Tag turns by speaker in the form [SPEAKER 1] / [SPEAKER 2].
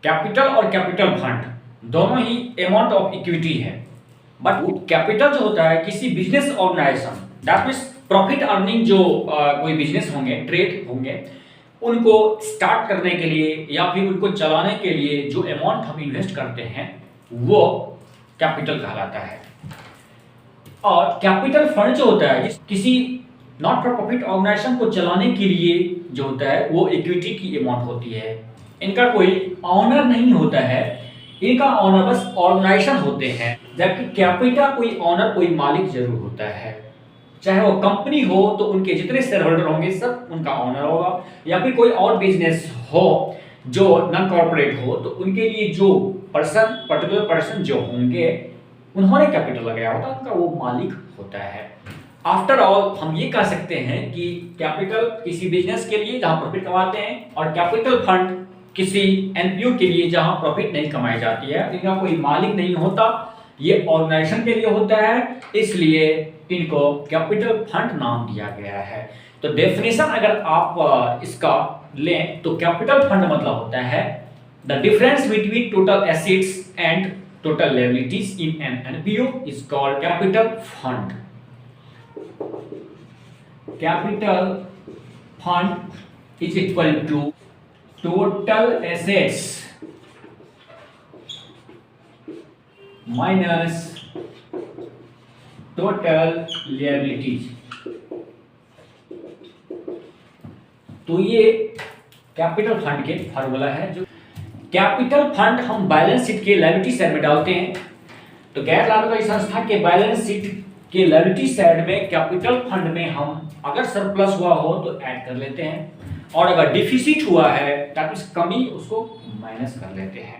[SPEAKER 1] Capital और capital fund दोनों ही अमाउंट ऑफ इक्विटी है, बट कैपिटल जो होता है किसी business organisation, that means profit earning जो कोई बिजनेस होंगे, ट्रेड होंगे, उनको स्टार्ट करने के लिए या फिर उनको चलाने के लिए जो अमाउंट हम इन्वेस्ट करते हैं वो कैपिटल कहलाता है। और कैपिटल फंड जो होता है किसी नॉट फॉर प्रॉफिट ऑर्गेनाइजेशन को चलाने के लिए जो होता है वो इक्विटी की अमाउंट होती है। इनका कोई ऑनर नहीं होता है, इनका ऑनर बस ऑर्गेनाइजेशन होते हैं, जबकि कैपिटल कोई ऑनर, कोई मालिक जरूर होता है। चाहे वो कंपनी हो तो उनके जितने शेयर होल्डर होंगे सब उनका ऑनर होगा, या फिर कोई और बिजनेस हो जो नॉन कॉर्पोरेट हो तो उनके लिए जो पर्टिकुलर पर्सन जो होंगे उन्होंने कैपिटल लगाया होता है, उनका वो मालिक होता है। आफ्टर ऑल हम ये कह सकते हैं कि कैपिटल किसी बिजनेस के लिए जहां प्रॉफिट कमाते हैं और कैपिटल फंड किसी एनपीओ के लिए जहां प्रॉफिट नहीं कमाई जाती है, इनका कोई मालिक नहीं होता, ये ऑर्गेनाइजेशन के लिए होता है, इसलिए इनको कैपिटल फंड नाम दिया गया है। तो डेफिनेशन अगर आप इसका लें तो कैपिटल फंड मतलब होता है the difference between total assets and total liabilities in an NPO is called capital fund. Capital fund is equal to total assets minus total liabilities. तो ये कैपिटल फंड के फार्मूला है। जो कैपिटल फंड हम balance sheet के liability side में डालते हैं, तो गैर लाभकारी संस्था के बैलेंस शीट के लायबिलिटी साइड में कैपिटल फंड में हम अगर सरप्लस हुआ हो तो ऐड कर लेते हैं, और अगर डिफिसिट हुआ है ताकि कमी उसको माइनस कर लेते हैं।